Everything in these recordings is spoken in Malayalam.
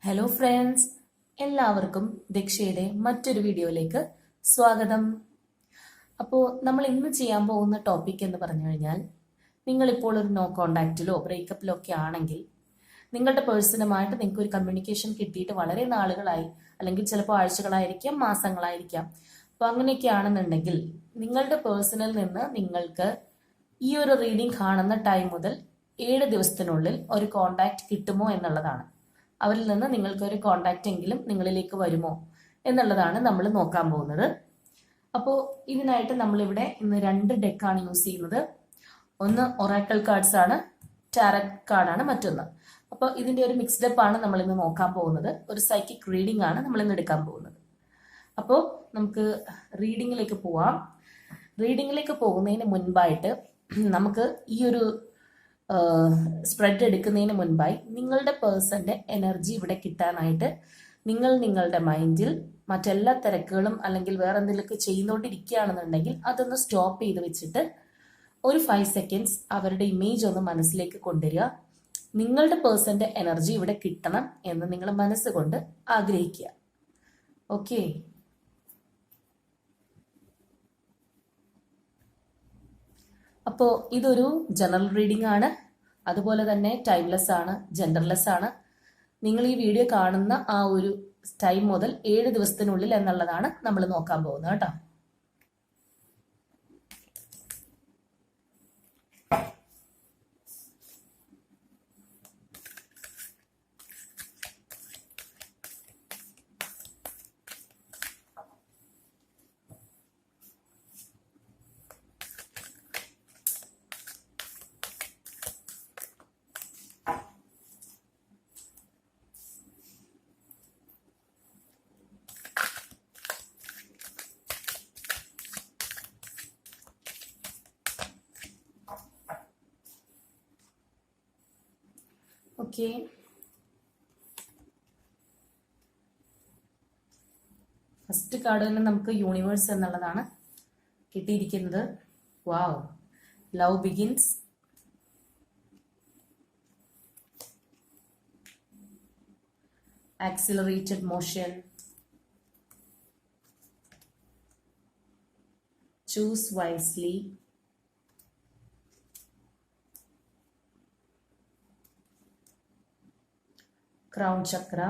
ഹലോ ഫ്രണ്ട്സ്, എല്ലാവർക്കും ദക്ഷയുടെ മറ്റൊരു വീഡിയോയിലേക്ക് സ്വാഗതം. അപ്പോൾ നമ്മൾ ഇന്ന് ചെയ്യാൻ പോകുന്ന ടോപ്പിക് എന്ന് പറഞ്ഞു കഴിഞ്ഞാൽ, നിങ്ങളിപ്പോൾ ഒരു നോ കോണ്ടാക്റ്റിലോ ബ്രേക്കപ്പിലോ ഒക്കെ ആണെങ്കിൽ നിങ്ങളുടെ പേഴ്സണുമായിട്ട് നിങ്ങൾക്ക് ഒരു കമ്മ്യൂണിക്കേഷൻ കിട്ടിയിട്ട് വളരെ നാളുകളായി, അല്ലെങ്കിൽ ചിലപ്പോൾ ആഴ്ചകളായിരിക്കാം, മാസങ്ങളായിരിക്കാം. അപ്പോൾ അങ്ങനെയൊക്കെ ആണെന്നുണ്ടെങ്കിൽ നിങ്ങളുടെ പേഴ്സണിൽ നിന്ന് നിങ്ങൾക്ക് ഈ ഒരു റീഡിംഗ് കാണുന്ന ടൈം മുതൽ 7 ദിവസത്തിനുള്ളിൽ ഒരു കോണ്ടാക്ട് കിട്ടുമോ എന്നുള്ളതാണ്. അവരിൽ നിന്ന് നിങ്ങൾക്ക് ഒരു കോണ്ടാക്റ്റ് എങ്കിലും നിങ്ങളിലേക്ക് വരുമോ എന്നുള്ളതാണ് നമ്മൾ നോക്കാൻ പോകുന്നത്. അപ്പോൾ ഇതിനായിട്ട് നമ്മളിവിടെ ഇന്ന് 2 ഡെക്കാണ് യൂസ് ചെയ്യുന്നത്. ഒന്ന് ഒറാക്കിൾ കാർഡ്സ് ആണ്, ടാരറ്റ് കാർഡാണ് മറ്റൊന്ന്. അപ്പോൾ ഇതിന്റെ ഒരു മിക്സ്ഡ് അപ്പ് ആണ് നമ്മൾ ഇന്ന് നോക്കാൻ പോകുന്നത്. ഒരു സൈക്കിക് റീഡിംഗ് ആണ് നമ്മൾ ഇന്ന് എടുക്കാൻ പോകുന്നത്. അപ്പോൾ നമുക്ക് റീഡിങ്ങിലേക്ക് പോവാം. റീഡിങ്ങിലേക്ക് പോകുന്നതിന് മുൻപായിട്ട് നമുക്ക് ഈ ഒരു സ്പ്രെഡ് എടുക്കുന്നതിന് മുൻപായി നിങ്ങളുടെ പേഴ്സന്റെ എനർജി ഇവിടെ കിട്ടാനായിട്ട് നിങ്ങളുടെ മൈൻഡിൽ മറ്റെല്ലാ തിരക്കുകളും അല്ലെങ്കിൽ വേറെ എന്തെങ്കിലുമൊക്കെ ചെയ്യുന്നോണ്ടിരിക്കുകയാണെന്നുണ്ടെങ്കിൽ അതൊന്ന് സ്റ്റോപ്പ് ചെയ്ത് വെച്ചിട്ട് ഒരു 5 സെക്കൻഡ്സ് അവരുടെ ഇമേജ് ഒന്ന് മനസ്സിലേക്ക് കൊണ്ടുവരിക. നിങ്ങളുടെ പേഴ്സന്റെ എനർജി ഇവിടെ കിട്ടണം എന്ന് നിങ്ങൾ മനസ്സുകൊണ്ട് ആഗ്രഹിക്കുക. ഓക്കെ, അപ്പോൾ ഇതൊരു ജനറൽ റീഡിംഗ് ആണ്, അതുപോലെ തന്നെ ടൈംലെസ് ആണ്, ജെൻഡർലെസ് ആണ്. നിങ്ങൾ ഈ വീഡിയോ കാണുന്ന ആ ഒരു ടൈം മുതൽ 7 ദിവസത്തിനുള്ളിൽ എന്നുള്ളതാണ് നമ്മൾ നോക്കാൻ പോകുന്നത് കേട്ടോ. ഓക്കെ, ഫസ്റ്റ് കാർഡ് തന്നെ നമുക്ക് യൂണിവേഴ്സ് എന്നുള്ളതാണ് കിട്ടിയിരിക്കുന്നത്. Wow, love begins, accelerated motion, choose wisely, crown chakra,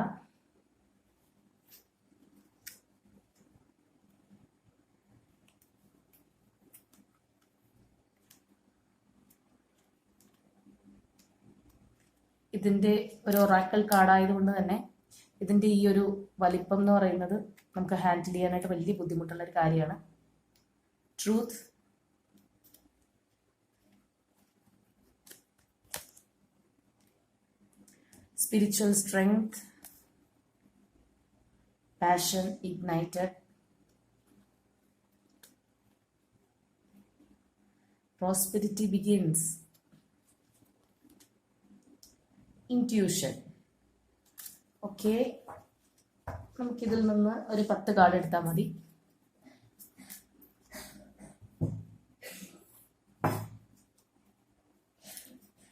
ഇതിന്റെ ഒരു ഒറാക്കിൾ കാർഡ് ആയതുകൊണ്ട് തന്നെ ഇതിന്റെ ഈ ഒരു വലിപ്പം എന്ന് പറയുന്നത് നമുക്ക് ഹാൻഡിൽ ചെയ്യാനായിട്ട് വലിയ ബുദ്ധിമുട്ടുള്ള ഒരു കാര്യമാണ്. Truth, spiritual strength, passion ignited, prosperity begins, intuition. Okay, നമുക്കിതിൽ നിന്ന് ഒരു 10 കാർഡ് എടുത്താൽ മതി.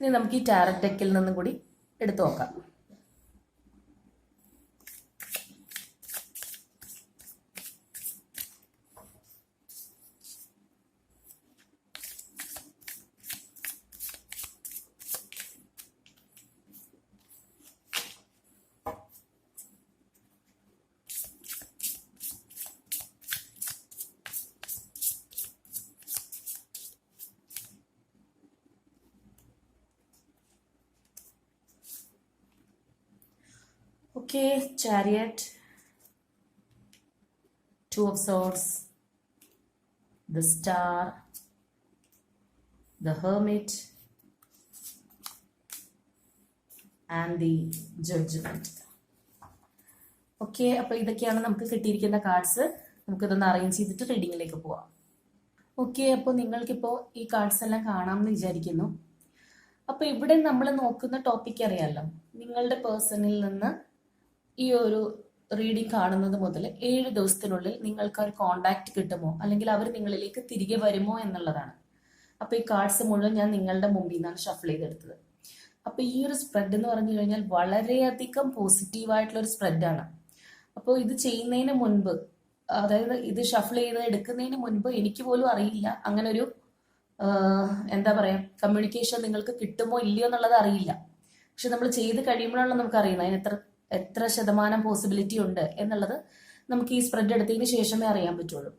ഇനി നമുക്ക് ഈ ടാരറ്റ് ഡെക്കിൽ നിന്നും കൂടി എടുത്തു നോക്കാം. Okay, Chariot, 2 of Swords, the Star, the Hermit, and the Judgment. Okay, അപ്പോൾ ഇതൊക്കെയാണ് നമുക്ക് കിട്ടിയിരിക്കുന്ന കാർഡ്സ്. നമുക്കിതൊന്ന് അറേഞ്ച് ചെയ്തിട്ട് റീഡിങ്ങിലേക്ക് പോവാം. ഓക്കെ, അപ്പോൾ നിങ്ങൾക്കിപ്പോൾ ഈ കാർഡ്സ് എല്ലാം കാണാമെന്ന് വിചാരിക്കുന്നു. അപ്പോൾ ഇവിടെ നമ്മൾ നോക്കുന്ന ടോപ്പിക് അറിയാമല്ലോ. നിങ്ങളുടെ പേഴ്സണിൽ നിന്ന് ഈ ഒരു റീഡിംഗ് കാണുന്നത് മുതൽ 7 ദിവസത്തിനുള്ളിൽ നിങ്ങൾക്ക് ഒരു കോണ്ടാക്ട് കിട്ടുമോ, അല്ലെങ്കിൽ അവർ നിങ്ങളിലേക്ക് തിരികെ വരുമോ എന്നുള്ളതാണ്. അപ്പോൾ ഈ കാർഡ്സ് മുഴുവൻ ഞാൻ നിങ്ങളുടെ മുമ്പിൽ നിന്നാണ് ഷഫിൾ ചെയ്തെടുത്തത്. അപ്പൊ ഈ ഒരു സ്പ്രെഡ് എന്ന് പറഞ്ഞു കഴിഞ്ഞാൽ വളരെയധികം പോസിറ്റീവായിട്ടുള്ള ഒരു സ്പ്രെഡാണ്. അപ്പോൾ ഇത് ചെയ്യുന്നതിന് മുൻപ്, അതായത് ഇത് ഷഫിൾ ചെയ്ത് എടുക്കുന്നതിന് മുൻപ് എനിക്ക് പോലും അറിയില്ല അങ്ങനെ ഒരു എന്താ പറയാ കമ്മ്യൂണിക്കേഷൻ നിങ്ങൾക്ക് കിട്ടുമോ ഇല്ലയോ എന്നുള്ളത് അറിയില്ല. പക്ഷെ നമ്മൾ ചെയ്ത് കഴിയുമ്പോഴാണ് നമുക്ക് അറിയുന്നത് അതിന് എത്ര ശതമാനം പോസിബിലിറ്റി ഉണ്ട് എന്നുള്ളത് നമുക്ക് ഈ സ്പ്രെഡ് എടുത്തതിന് ശേഷമേ അറിയാൻ പറ്റുള്ളൂ.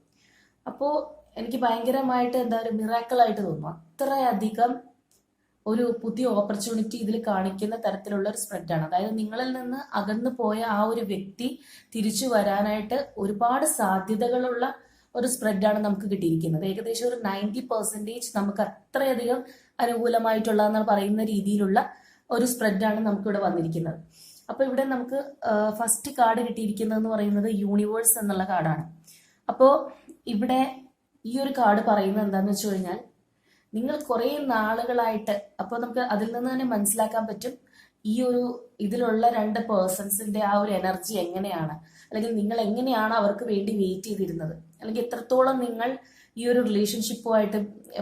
അപ്പോൾ എനിക്ക് ഭയങ്കരമായിട്ട് എന്താ ഒരു മിറാക്കിൾ ആയിട്ട് തോന്നുന്നു. അത്രയധികം ഒരു പുതിയ ഓപ്പർച്യൂണിറ്റി ഇതിൽ കാണിക്കുന്ന തരത്തിലുള്ള ഒരു സ്പ്രെഡാണ്. അതായത് നിങ്ങളിൽ നിന്ന് അകന്നു പോയ ആ ഒരു വ്യക്തി തിരിച്ചു വരാനായിട്ട് ഒരുപാട് സാധ്യതകളുള്ള ഒരു സ്പ്രെഡാണ് നമുക്ക് കിട്ടിയിരിക്കുന്നത്. ഏകദേശം ഒരു 90% നമുക്ക് അത്രയധികം അനുകൂലമായിട്ടുള്ള എന്ന് പറയുന്ന രീതിയിലുള്ള ഒരു സ്പ്രെഡാണ് നമുക്കിവിടെ വന്നിരിക്കുന്നത്. അപ്പൊ ഇവിടെ നമുക്ക് ഫസ്റ്റ് കാർഡ് കിട്ടിയിരിക്കുന്നതെന്ന് പറയുന്നത് യൂണിവേഴ്സ് എന്നുള്ള കാർഡാണ്. അപ്പോൾ ഇവിടെ ഈ ഒരു കാർഡ് പറയുന്നത് എന്താണെന്ന് വെച്ച് കഴിഞ്ഞാൽ നിങ്ങൾ കുറേ നാളുകളായിട്ട്, അപ്പോൾ നമുക്ക് അതിൽ നിന്ന് തന്നെ മനസ്സിലാക്കാൻ പറ്റും ഈ ഒരു ഇതിലുള്ള രണ്ട് പേഴ്സൺസിന്റെ ആ ഒരു എനർജി എങ്ങനെയാണ്, അല്ലെങ്കിൽ നിങ്ങൾ എങ്ങനെയാണ് അവർക്ക് വേണ്ടി വെയിറ്റ് ചെയ്തിരുന്നത്, അല്ലെങ്കിൽ എത്രത്തോളം നിങ്ങൾ ഈ ഒരു റിലേഷൻഷിപ്പുമായിട്ട്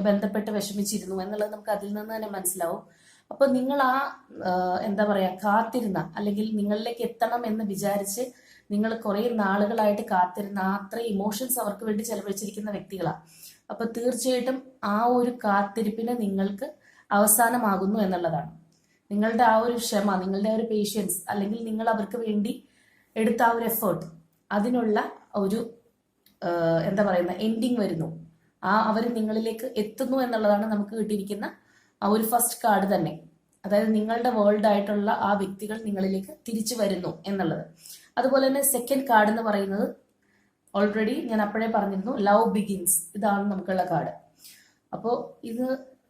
ബന്ധപ്പെട്ട് വിഷമിച്ചിരുന്നു എന്നുള്ളത് നമുക്ക് അതിൽ നിന്ന് തന്നെ മനസ്സിലാവും. അപ്പൊ നിങ്ങൾ ആ എന്താ പറയാ കാത്തിരുന്ന, അല്ലെങ്കിൽ നിങ്ങളിലേക്ക് എത്തണം എന്ന് വിചാരിച്ച് നിങ്ങൾ കുറെ നാളുകളായിട്ട് കാത്തിരുന്ന അത്ര ഇമോഷൻസ് അവർക്ക് വേണ്ടി ചെലവഴിച്ചിരിക്കുന്ന വ്യക്തികളാണ്. അപ്പൊ തീർച്ചയായിട്ടും ആ ഒരു കാത്തിരിപ്പിന് നിങ്ങൾക്ക് അവസാനമാകുന്നു എന്നുള്ളതാണ്. നിങ്ങളുടെ ആ ഒരു ക്ഷമ, നിങ്ങളുടെ ആ ഒരു പേഷ്യൻസ്, അല്ലെങ്കിൽ നിങ്ങൾ അവർക്ക് വേണ്ടി എടുത്ത ആ ഒരു എഫേർട്ട്, അതിനുള്ള ഒരു എന്താ പറയുന്ന എൻഡിങ് വരുന്നു. അവർ നിങ്ങളിലേക്ക് എത്തുന്നു എന്നുള്ളതാണ് നമുക്ക് കിട്ടിയിരിക്കുന്ന ആ ഒരു ഫസ്റ്റ് കാർഡ് തന്നെ. അതായത് നിങ്ങളുടെ വേൾഡ് ആയിട്ടുള്ള ആ വ്യക്തികൾ നിങ്ങളിലേക്ക് തിരിച്ചു വരുന്നു എന്നുള്ളത്. അതുപോലെ തന്നെ സെക്കൻഡ് കാർഡ് എന്ന് പറയുന്നത് ഓൾറെഡി ഞാൻ അപ്പോഴേ പറഞ്ഞിരുന്നു, ലവ് ബിഗിൻസ്. ഇതാണ് നമുക്കുള്ള കാർഡ്. അപ്പോൾ ഇത്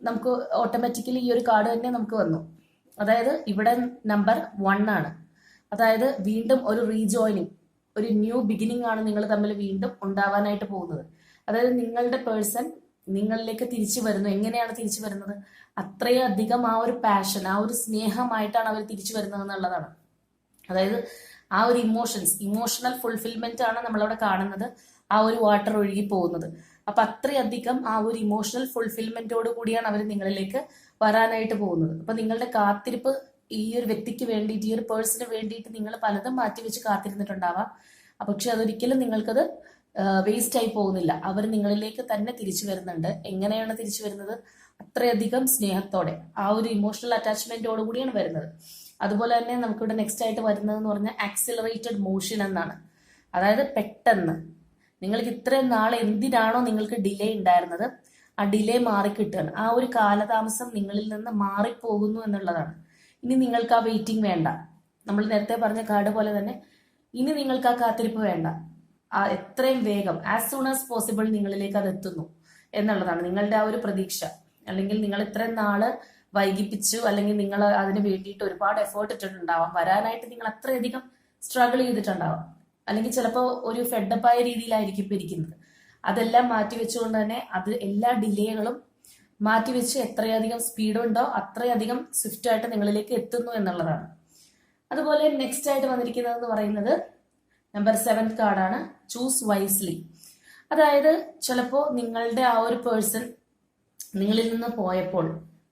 നമുക്ക് ഓട്ടോമാറ്റിക്കലി ഈ ഒരു കാർഡ് തന്നെ നമുക്ക് വന്നു. അതായത് ഇവിടെ നമ്പർ 1 ആണ്. അതായത് വീണ്ടും ഒരു റീജോയിനിങ്, ഒരു ന്യൂ ബിഗിനിങ് ആണ് നിങ്ങൾ തമ്മിൽ വീണ്ടും ഉണ്ടാവാനായിട്ട് പോകുന്നത്. അതായത് നിങ്ങളുടെ പേഴ്സൺ നിങ്ങളിലേക്ക് തിരിച്ചു വരുന്നു. എങ്ങനെയാണ് തിരിച്ചു വരുന്നത്? അത്രയധികം ആ ഒരു പാഷൻ, ആ ഒരു സ്നേഹമായിട്ടാണ് അവർ തിരിച്ചു വരുന്നത് എന്നുള്ളതാണ്. അതായത് ആ ഒരു ഇമോഷണൽ ഫുൾഫിൽമെന്റ് ആണ് നമ്മളവിടെ കാണുന്നത്, ആ ഒരു വാട്ടർ ഒഴുകി പോകുന്നത്. അപ്പൊ അത്രയധികം ആ ഒരു ഇമോഷണൽ ഫുൾഫിൽമെന്റോട് കൂടിയാണ് അവർ നിങ്ങളിലേക്ക് വരാനായിട്ട് പോകുന്നത്. അപ്പൊ നിങ്ങളുടെ കാത്തിരിപ്പ് ഈ ഒരു വ്യക്തിക്ക് വേണ്ടിയിട്ട്, ഈ ഒരു പേഴ്സണിന് വേണ്ടിയിട്ട് നിങ്ങൾ പലതും മാറ്റിവെച്ച് കാത്തിരുന്നിട്ടുണ്ടാവാം. പക്ഷെ അതൊരിക്കലും നിങ്ങൾക്കത് വേസ്റ്റ് ആയി പോകുന്നില്ല. അവർ നിങ്ങളിലേക്ക് തന്നെ തിരിച്ചു വരുന്നുണ്ട്. എങ്ങനെയാണ് തിരിച്ചു വരുന്നത്? അത്രയധികം സ്നേഹത്തോടെ, ആ ഒരു ഇമോഷണൽ അറ്റാച്ച്മെന്റോട് കൂടിയാണ് വരുന്നത്. അതുപോലെ തന്നെ നമുക്കിവിടെ നെക്സ്റ്റ് ആയിട്ട് വരുന്നതെന്ന് പറഞ്ഞാൽ ആക്സിലറേറ്റഡ് മോഷൻ എന്നാണ്. അതായത് പെട്ടെന്ന് നിങ്ങൾക്ക് ഇത്രയും നാൾ എന്തിനാണോ നിങ്ങൾക്ക് ഡിലേ ഉണ്ടായിരുന്നത്, ആ ഡിലേ മാറിക്കിട്ടുകയാണ്. ആ ഒരു കാലതാമസം നിങ്ങളിൽ നിന്ന് മാറിപ്പോകുന്നു എന്നുള്ളതാണ്. ഇനി നിങ്ങൾക്ക് ആ വെയിറ്റിംഗ് വേണ്ട. നമ്മൾ നേരത്തെ പറഞ്ഞ കാർഡ് പോലെ തന്നെ ഇനി നിങ്ങൾക്ക് ആ കാത്തിരിപ്പ് വേണ്ട. ആ എത്രയും വേഗം, ആസ് സൂൺ ആസ് പോസിബിൾ നിങ്ങളിലേക്ക് അത് എത്തുന്നു എന്നുള്ളതാണ് നിങ്ങളുടെ ആ ഒരു പ്രതീക്ഷ. അല്ലെങ്കിൽ നിങ്ങൾ ഇത്രയും നാള് വൈകിപ്പിച്ചു, അല്ലെങ്കിൽ നിങ്ങൾ അതിന് വേണ്ടിയിട്ട് ഒരുപാട് എഫേർട്ട് ഇട്ടിട്ടുണ്ടാവാം. വരാനായിട്ട് നിങ്ങൾ അത്രയധികം സ്ട്രഗിൾ ചെയ്തിട്ടുണ്ടാവാം. അല്ലെങ്കിൽ ചിലപ്പോൾ ഒരു ഫെഡപ്പായ രീതിയിലായിരിക്കും ഇപ്പൊ ഇരിക്കുന്നത്. അതെല്ലാം മാറ്റിവെച്ചുകൊണ്ട് തന്നെ അത് എല്ലാ ഡിലേകളും മാറ്റിവെച്ച് എത്രയധികം സ്പീഡുണ്ടോ അത്രയധികം സ്വിഫ്റ്റ് ആയിട്ട് നിങ്ങളിലേക്ക് എത്തുന്നു എന്നുള്ളതാണ്. അതുപോലെ നെക്സ്റ്റ് ആയിട്ട് വന്നിരിക്കുന്നതെന്ന് പറയുന്നത് നമ്പർ 7 കാർഡാണ്, ചൂസ് വൈസ്ലി. അതായത് ചിലപ്പോൾ നിങ്ങളുടെ ആ ഒരു പേഴ്സൺ നിങ്ങളിൽ നിന്ന് പോയപ്പോൾ,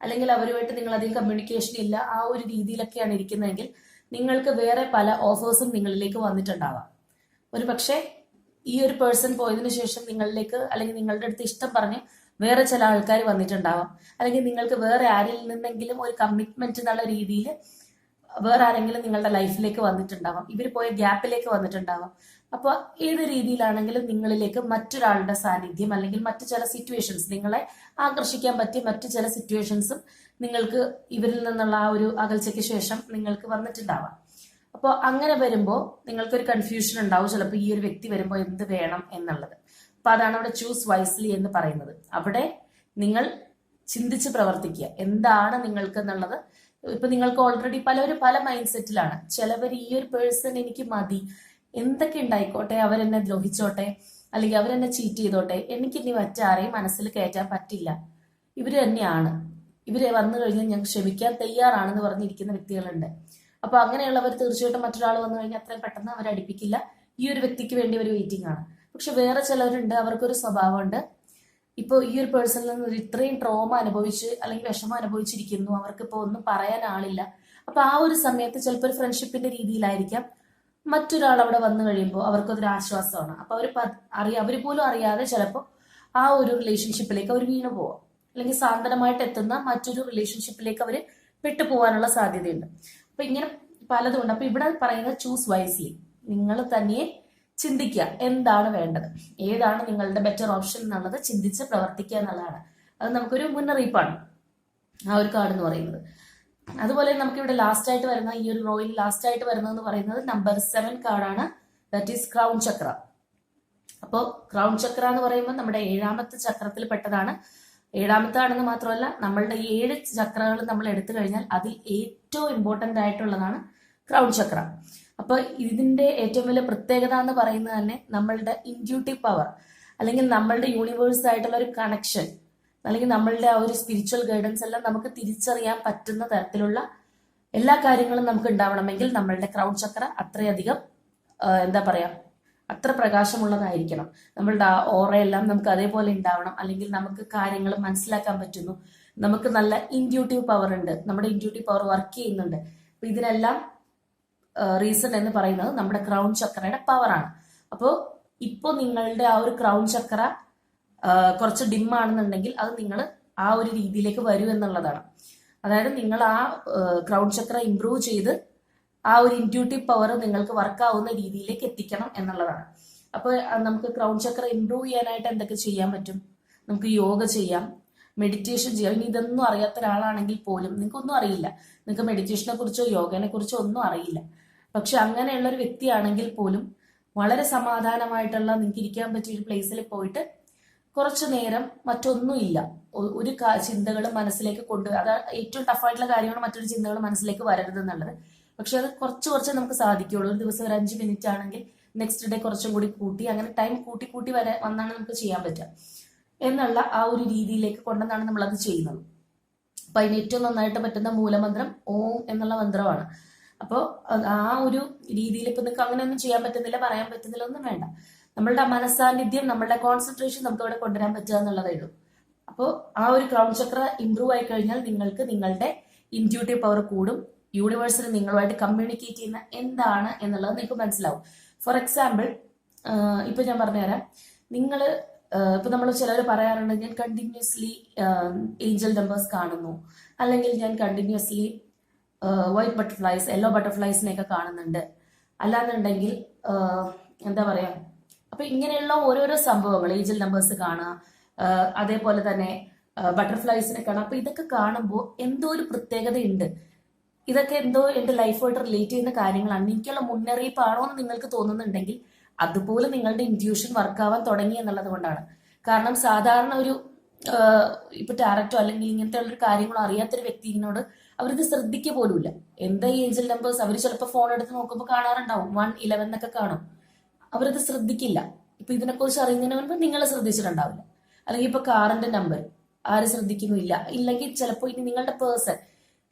അല്ലെങ്കിൽ അവരുമായിട്ട് നിങ്ങൾ അധികം കമ്മ്യൂണിക്കേഷൻ ഇല്ല, ആ ഒരു രീതിയിലൊക്കെയാണ് ഇരിക്കുന്നതെങ്കിൽ നിങ്ങൾക്ക് വേറെ പല ഓഫേഴ്സും നിങ്ങളിലേക്ക് വന്നിട്ടുണ്ടാവാം. ഒരു പക്ഷേ ഈ ഒരു പേഴ്സൺ പോയതിനു ശേഷം നിങ്ങളിലേക്ക്, അല്ലെങ്കിൽ നിങ്ങളുടെ അടുത്ത് ഇഷ്ടം പറഞ്ഞ് വേറെ ചില ആൾക്കാർ വന്നിട്ടുണ്ടാവാം. അല്ലെങ്കിൽ നിങ്ങൾക്ക് വേറെ ആരിൽ നിന്നെങ്കിലും ഒരു കമ്മിറ്റ്മെന്റ് എന്നുള്ള രീതിയിൽ വേറെ ആരെങ്കിലും നിങ്ങളുടെ ലൈഫിലേക്ക് വന്നിട്ടുണ്ടാവാം. ഇവർ പോയ ഗ്യാപ്പിലേക്ക് വന്നിട്ടുണ്ടാവാം. അപ്പൊ ഏത് രീതിയിലാണെങ്കിലും നിങ്ങളിലേക്ക് മറ്റൊരാളുടെ സാന്നിധ്യം, അല്ലെങ്കിൽ മറ്റു ചില സിറ്റുവേഷൻസ്, നിങ്ങളെ ആകർഷിക്കാൻ പറ്റിയ മറ്റു ചില സിറ്റുവേഷൻസും നിങ്ങൾക്ക് ഇവരിൽ നിന്നുള്ള ആ ഒരു അകൽച്ചയ്ക്ക് ശേഷം നിങ്ങൾക്ക് വന്നിട്ടുണ്ടാവാം. അപ്പോൾ അങ്ങനെ വരുമ്പോൾ നിങ്ങൾക്കൊരു കൺഫ്യൂഷൻ ഉണ്ടാവും ചിലപ്പോൾ ഈ ഒരു വ്യക്തി വരുമ്പോൾ എന്ത് വേണം എന്നുള്ളത്. അപ്പൊ അതാണ് അവിടെ ചൂസ് വൈസ്ലി എന്ന് പറയുന്നത്. അവിടെ നിങ്ങൾ ചിന്തിച്ച് പ്രവർത്തിക്കുക, എന്താണ് നിങ്ങൾക്ക് എന്നുള്ളത്. ഇപ്പൊ നിങ്ങൾക്ക് ഓൾറെഡി പലരും പല മൈൻഡ് സെറ്റിലാണ്. ചിലവർ ഈ ഒരു പേഴ്സൺ എനിക്ക് മതി, എന്തൊക്കെ ഉണ്ടായിക്കോട്ടെ, അവരെന്നെ ദ്രോഹിച്ചോട്ടെ, അല്ലെങ്കിൽ അവരെന്നെ ചീറ്റ് ചെയ്തോട്ടെ, എനിക്കിനി മറ്റാരെയും മനസ്സിൽ കയറ്റാൻ പറ്റില്ല, ഇവര് തന്നെയാണ്, ഇവര് വന്നു കഴിഞ്ഞാൽ ഞാൻ ക്ഷമിക്കാൻ തയ്യാറാണെന്ന് പറഞ്ഞിരിക്കുന്ന വ്യക്തികളുണ്ട്. അപ്പൊ അങ്ങനെയുള്ളവർ തീർച്ചയായിട്ടും മറ്റൊരാൾ വന്നു കഴിഞ്ഞാൽ അത്രയും പെട്ടെന്ന് അവർ അടുപ്പിക്കില്ല. ഈ ഒരു വ്യക്തിക്ക് വേണ്ടി ഒരു വെയിറ്റിംഗ് ആണ്. പക്ഷെ വേറെ ചിലവരുണ്ട്, അവർക്കൊരു സ്വഭാവമുണ്ട്, ഇപ്പോൾ ഈ ഒരു പേഴ്സണിൽ നിന്ന് ഇത്രയും ട്രോമ അനുഭവിച്ച് അല്ലെങ്കിൽ വിഷമം അനുഭവിച്ചിരിക്കുന്നു, അവർക്ക് ഇപ്പോൾ ഒന്നും പറയാൻ ആളില്ല. അപ്പൊ ആ ഒരു സമയത്ത് ചിലപ്പോൾ ഒരു ഫ്രണ്ട്ഷിപ്പിന്റെ രീതിയിലായിരിക്കാം മറ്റൊരാൾ അവിടെ വന്നു കഴിയുമ്പോൾ അവർക്കതൊരു ആശ്വാസമാണ്. അപ്പൊ അവർ പോലും അറിയാതെ ചിലപ്പോൾ ആ ഒരു റിലേഷൻഷിപ്പിലേക്ക് അവർ വീണു പോവാം, അല്ലെങ്കിൽ സാന്ത്വനമായിട്ട് എത്തുന്ന മറ്റൊരു റിലേഷൻഷിപ്പിലേക്ക് അവർ പെട്ടുപോകാനുള്ള സാധ്യതയുണ്ട്. അപ്പൊ ഇങ്ങനെ പലതും ഉണ്ട്. അപ്പൊ ഇവിടെ പറയുന്നത് ചൂസ് വൈസ്ലി. നിങ്ങൾ തന്നെ ചിന്തിക്കുക എന്താണ് വേണ്ടത്, ഏതാണ് നിങ്ങളുടെ ബെറ്റർ ഓപ്ഷൻ എന്നുള്ളത് ചിന്തിച്ച് പ്രവർത്തിക്കുക എന്നുള്ളതാണ്. അത് നമുക്കൊരു മുന്നറിയിപ്പാണ് ആ ഒരു കാർഡ് എന്ന് പറയുന്നത്. അതുപോലെ നമുക്ക് ഇവിടെ ലാസ്റ്റ് ആയിട്ട് വരുന്ന ഈ ഒരു റോയിൽ ലാസ്റ്റ് ആയിട്ട് വരുന്നതെന്ന് പറയുന്നത് നമ്പർ 7 കാർഡാണ്. ദാറ്റ് ഈസ് ക്രൗൺ ചക്ര. അപ്പോൾ ക്രൗൺ ചക്ര എന്ന് പറയുമ്പോൾ നമ്മുടെ 7ാമത്തെ ചക്രത്തിൽ പെട്ടതാണ്. 7ാമത്താണെന്ന് മാത്രമല്ല, നമ്മളുടെ 7 ചക്രകൾ നമ്മൾ എടുത്തു കഴിഞ്ഞാൽ അതിൽ ഏറ്റവും ഇമ്പോർട്ടന്റ് ആയിട്ടുള്ളതാണ് ക്രൗൺ ചക്ര. അപ്പൊ ഇതിന്റെ ഏറ്റവും വലിയ പ്രത്യേകത എന്ന് പറയുന്നത് തന്നെ നമ്മളുടെ ഇൻറ്റ്യൂട്ടീവ് പവർ, അല്ലെങ്കിൽ നമ്മളുടെ യൂണിവേഴ്സ് ആയിട്ടുള്ള ഒരു കണക്ഷൻ, അല്ലെങ്കിൽ നമ്മളുടെ ആ ഒരു സ്പിരിച്വൽ ഗൈഡൻസ് എല്ലാം നമുക്ക് തിരിച്ചറിയാൻ പറ്റുന്ന തരത്തിലുള്ള എല്ലാ കാര്യങ്ങളും നമുക്ക് ഉണ്ടാവണമെങ്കിൽ നമ്മളുടെ ക്രൗൺ ചക്ര അത്രയധികം എന്താ പറയാ അത്ര പ്രകാശമുള്ളതായിരിക്കണം. നമ്മളുടെ ആ ഓറയെല്ലാം നമുക്ക് അതേപോലെ ഉണ്ടാവണം, അല്ലെങ്കിൽ നമുക്ക് കാര്യങ്ങൾ മനസ്സിലാക്കാൻ പറ്റുന്നു, നമുക്ക് നല്ല ഇൻറ്റ്യൂട്ടീവ് പവർ ഉണ്ട്, നമ്മുടെ ഇൻറ്റ്യൂട്ടീവ് പവർ വർക്ക് ചെയ്യുന്നുണ്ട്. അപ്പൊ ഇതിനെല്ലാം റീസൺ എന്ന് പറയുന്നത് നമ്മുടെ ക്രൗൺ ചക്രയുടെ പവറാണ്. അപ്പോൾ ഇപ്പോൾ നിങ്ങളുടെ ആ ഒരു ക്രൗൺ ചക്ര കുറച്ച് ഡിം ആണെന്നുണ്ടെങ്കിൽ അത് നിങ്ങൾ ആ ഒരു രീതിയിലേക്ക് വരൂ എന്നുള്ളതാണ്. അതായത് നിങ്ങൾ ആ ക്രൗൺ ചക്ര ഇംപ്രൂവ് ചെയ്ത് ആ ഒരു ഇൻറ്റ്യൂട്ടീവ് പവർ നിങ്ങൾക്ക് വർക്കാവുന്ന രീതിയിലേക്ക് എത്തിക്കണം എന്നുള്ളതാണ്. അപ്പോൾ നമുക്ക് ക്രൗൺ ചക്ര ഇംപ്രൂവ് ചെയ്യാനായിട്ട് എന്തൊക്കെ ചെയ്യാൻ പറ്റും? നമുക്ക് യോഗ ചെയ്യാം, മെഡിറ്റേഷൻ ചെയ്യാം. ഇനി ഇതൊന്നും അറിയാത്ത ഒരാളാണെങ്കിൽ പോലും, നിങ്ങൾക്കൊന്നും അറിയില്ല, നിങ്ങൾക്ക് മെഡിറ്റേഷനെ കുറിച്ചോ യോഗനെ കുറിച്ചോ ഒന്നും അറിയില്ല, പക്ഷെ അങ്ങനെയുള്ള ഒരു വ്യക്തിയാണെങ്കിൽ പോലും വളരെ സമാധാനമായിട്ടുള്ള നിങ്ങൾക്ക് ഇരിക്കാൻ പറ്റിയ ഒരു പ്ലേസിൽ പോയിട്ട് കുറച്ചു നേരം മറ്റൊന്നുമില്ല, ഒരു ചിന്തകൾ മനസ്സിലേക്ക് അത് ഏറ്റവും ടഫായിട്ടുള്ള കാര്യങ്ങൾ മറ്റൊരു ചിന്തകൾ മനസ്സിലേക്ക് വരരുത് എന്നുള്ളത്. പക്ഷെ അത് കുറച്ച് നമുക്ക് സാധിക്കുള്ളൂ. ഒരു ദിവസം ഒരു 5 മിനിറ്റ് ആണെങ്കിൽ നെക്സ്റ്റ് ഡേ കുറച്ചും കൂടി കൂട്ടി, അങ്ങനെ ടൈം കൂട്ടി വന്നാണ് നമുക്ക് ചെയ്യാൻ പറ്റുക എന്നുള്ള ആ ഒരു രീതിയിലേക്ക് കൊണ്ടെന്നാണ് നമ്മളത് ചെയ്യുന്നത്. അപ്പൊ അതിന് ഏറ്റവും നന്നായിട്ട് പറ്റുന്ന മൂലമന്ത്രം ഓം എന്നുള്ള മന്ത്രമാണ്. അപ്പോൾ ആ ഒരു രീതിയിൽ ഇപ്പൊ നിങ്ങൾക്ക് അങ്ങനെയൊന്നും ചെയ്യാൻ പറ്റുന്നില്ല, പറയാൻ പറ്റുന്നില്ല, ഒന്നും വേണ്ട. നമ്മളുടെ മനസ്സാന്നിധ്യം, നമ്മളുടെ കോൺസെൻട്രേഷൻ നമുക്ക് അവിടെ കൊണ്ടുവരാൻ പറ്റുക എന്നുള്ളതേ ഉള്ളൂ. അപ്പോൾ ആ ഒരു ക്രൗൺ ചക്ര ഇംപ്രൂവ് ആയി കഴിഞ്ഞാൽ നിങ്ങൾക്ക് നിങ്ങളുടെ ഇൻറ്റ്യൂട്ടീവ് പവർ കൂടും. യൂണിവേഴ്സിന് നിങ്ങളുമായിട്ട് കമ്മ്യൂണിക്കേറ്റ് ചെയ്യുന്ന എന്താണ് എന്നുള്ളത് നിങ്ങൾക്ക് മനസ്സിലാവും. ഫോർ എക്സാമ്പിൾ, ഇപ്പൊ ഞാൻ പറഞ്ഞുതരാം. നിങ്ങൾ ഇപ്പൊ നമ്മൾ ചിലർ പറയാറുണ്ട്, ഞാൻ കണ്ടിന്യൂസ്ലി ഏഞ്ചൽ നമ്പേഴ്സ് കാണുന്നു, അല്ലെങ്കിൽ ഞാൻ കണ്ടിന്യൂസ്ലി വൈറ്റ് ബട്ടർഫ്ലൈസ്, യെല്ലോ ബട്ടർഫ്ലൈസിനെയൊക്കെ കാണുന്നുണ്ട്, അല്ലാന്നുണ്ടെങ്കിൽ എന്താ പറയാ. അപ്പൊ ഇങ്ങനെയുള്ള ഓരോരോ സംഭവങ്ങൾ, ഏഞ്ചൽ നമ്പേഴ്സ് കാണുക, അതേപോലെ തന്നെ ബട്ടർഫ്ലൈസിനെ കാണുക. അപ്പൊ ഇതൊക്കെ കാണുമ്പോൾ എന്തോ ഒരു പ്രത്യേകതയുണ്ട്, ഇതൊക്കെ എന്തോ എന്റെ ലൈഫുമായിട്ട് റിലേറ്റ് ചെയ്യുന്ന കാര്യങ്ങളാണ്, എനിക്കുള്ള മുന്നറിയിപ്പാണോ എന്ന് നിങ്ങൾക്ക് തോന്നുന്നുണ്ടെങ്കിൽ അതുപോലെ നിങ്ങളുടെ ഇൻറ്റ്യൂഷൻ വർക്കാവാൻ തുടങ്ങി എന്നുള്ളത് കൊണ്ടാണ്. കാരണം സാധാരണ ഒരു ഇപ്പൊ ടാരറ്റോ അല്ലെങ്കിൽ ഇങ്ങനത്തെ ഉള്ളൊരു കാര്യങ്ങളോ അറിയാത്തൊരു വ്യക്തിനോട് അവരിത് ശ്രദ്ധിക്കുക പോലുമില്ല. എന്താ ഈ ഏഞ്ചൽ നമ്പേഴ്സ്, അവർ ചിലപ്പോൾ ഫോൺ എടുത്ത് നോക്കുമ്പോൾ കാണാറുണ്ടാവും 111 എന്നൊക്കെ കാണും, അവരത് ശ്രദ്ധിക്കില്ല. ഇപ്പൊ ഇതിനെക്കുറിച്ച് അറിയുന്നതിന് മുൻപ് നിങ്ങൾ ശ്രദ്ധിച്ചിട്ടുണ്ടാവില്ല. അല്ലെങ്കിൽ ഇപ്പൊ കാറിന്റെ നമ്പർ ആരും ശ്രദ്ധിക്കുന്നില്ല, ഇല്ലെങ്കിൽ ചിലപ്പോൾ ഇനി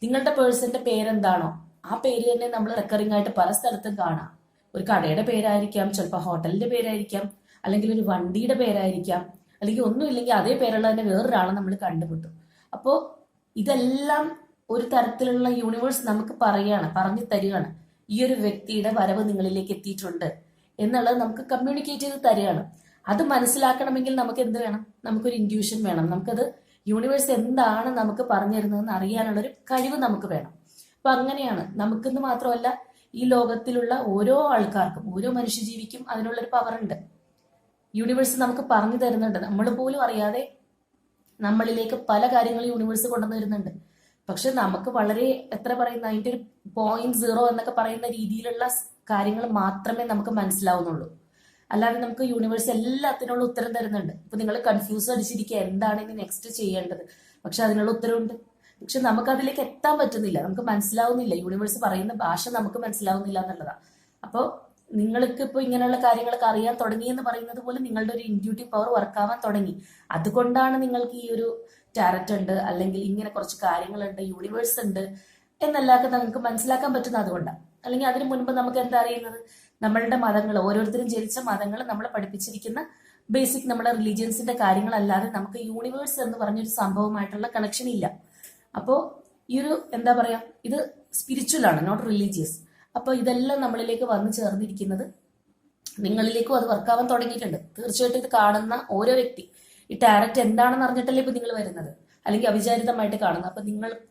നിങ്ങളുടെ പേഴ്സന്റെ പേരെന്താണോ ആ പേര് തന്നെ നമ്മൾ റെക്കറിംഗ് ആയിട്ട് പല സ്ഥലത്തും കാണാം. ഒരു കടയുടെ പേരായിരിക്കാം, ചിലപ്പോൾ ഹോട്ടലിന്റെ പേരായിരിക്കാം, അല്ലെങ്കിൽ ഒരു വണ്ടിയുടെ പേരായിരിക്കാം, അല്ലെങ്കിൽ ഒന്നുമില്ലെങ്കിൽ അതേ പേരുള്ള തന്നെ വേറൊരാളെ നമ്മൾ കണ്ടുമുട്ടും. അപ്പോൾ ഇതെല്ലാം ഒരു തരത്തിലുള്ള യൂണിവേഴ്സ് നമുക്ക് പറഞ്ഞു തരികയാണ്, ഈ ഒരു വ്യക്തിയുടെ വരവ് നിങ്ങളിലേക്ക് എത്തിയിട്ടുണ്ട് എന്നുള്ളത് നമുക്ക് കമ്മ്യൂണിക്കേറ്റ് ചെയ്ത് തരികയാണ്. അത് മനസ്സിലാക്കണമെങ്കിൽ നമുക്ക് എന്ത് വേണം? നമുക്കൊരു ഇൻറ്റ്യൂഷൻ വേണം. നമുക്കത് യൂണിവേഴ്സ് എന്താണ് നമുക്ക് പറഞ്ഞു തരുന്നതെന്ന് അറിയാനുള്ളൊരു കഴിവ് നമുക്ക് വേണം. അപ്പൊ അങ്ങനെയാണ് നമുക്കെന്ന് മാത്രമല്ല, ഈ ലോകത്തിലുള്ള ഓരോ ആൾക്കാർക്കും, ഓരോ മനുഷ്യജീവിക്കും അതിനുള്ളൊരു പവർ ഉണ്ട്. യൂണിവേഴ്സ് നമുക്ക് പറഞ്ഞു തരുന്നുണ്ട്, നമ്മൾ പോലും അറിയാതെ നമ്മളിലേക്ക് പല കാര്യങ്ങളും യൂണിവേഴ്സ് കൊണ്ടുവന്ന് തരുന്നുണ്ട്. പക്ഷെ നമുക്ക് വളരെ അതിന്റെ ഒരു 0.0 എന്നൊക്കെ പറയുന്ന രീതിയിലുള്ള കാര്യങ്ങൾ മാത്രമേ നമുക്ക് മനസ്സിലാവുന്നുള്ളൂ. അല്ലാതെ നമുക്ക് യൂണിവേഴ്സ് എല്ലാത്തിനുള്ള ഉത്തരം തരുന്നുണ്ട്. ഇപ്പൊ നിങ്ങൾ കൺഫ്യൂസ് അടിച്ചിരിക്കുക, എന്താണ് ഇനി നെക്സ്റ്റ് ചെയ്യേണ്ടത്, പക്ഷെ അതിനുള്ള ഉത്തരവുണ്ട്. പക്ഷെ നമുക്ക് അതിലേക്ക് എത്താൻ പറ്റുന്നില്ല, നമുക്ക് മനസ്സിലാവുന്നില്ല, യൂണിവേഴ്സ് പറയുന്ന ഭാഷ നമുക്ക് മനസ്സിലാവുന്നില്ല എന്നുള്ളതാണ്. അപ്പോൾ നിങ്ങൾക്ക് ഇപ്പോൾ ഇങ്ങനെയുള്ള കാര്യങ്ങളൊക്കെ അറിയാൻ തുടങ്ങി എന്ന് പറയുന്നത് പോലെ നിങ്ങളുടെ ഒരു ഇൻറ്റ്യൂട്ടീവ് പവർ വർക്കാവാൻ തുടങ്ങി. അതുകൊണ്ടാണ് നിങ്ങൾക്ക് ഈ ഒരു ടാരറ്റ് ഉണ്ട്, അല്ലെങ്കിൽ ഇങ്ങനെ കുറച്ച് കാര്യങ്ങളുണ്ട്, യൂണിവേഴ്സ് ഉണ്ട് എന്നല്ലാതെ നമുക്ക് മനസ്സിലാക്കാൻ പറ്റുന്നത് അതുകൊണ്ടാണ്. അല്ലെങ്കിൽ അതിനു മുൻപ് നമുക്ക് എന്താ അറിയുന്നത്? നമ്മളുടെ മതങ്ങൾ, ഓരോരുത്തരും ജനിച്ച മതങ്ങൾ നമ്മളെ പഠിപ്പിച്ചിരിക്കുന്ന ബേസിക് നമ്മുടെ റിലീജിയൻസിന്റെ കാര്യങ്ങളല്ലാതെ നമുക്ക് യൂണിവേഴ്സ് എന്ന് പറഞ്ഞൊരു സംഭവമായിട്ടുള്ള കണക്ഷൻ ഇല്ല. അപ്പോൾ ഈ ഒരു എന്താ പറയാ, ഇത് സ്പിരിച്വൽ ആണ്, നോട്ട് റിലീജിയസ്. അപ്പോൾ ഇതെല്ലാം നമ്മളിലേക്ക് വന്നു ചേർന്നിരിക്കുന്നത് നിങ്ങളിലേക്കും അത് വർക്കാവാൻ തുടങ്ങിയിട്ടുണ്ട്. തീർച്ചയായിട്ടും ഇത് കാണുന്ന ഓരോ വ്യക്തി ഈ ടാരറ്റ് എന്താണെന്ന് അറിഞ്ഞിട്ടല്ലേ ഇപ്പൊ നിങ്ങൾ വരുന്നത്, അല്ലെങ്കിൽ അവിചാരിതമായിട്ട് കാണുന്നത്. അപ്പൊ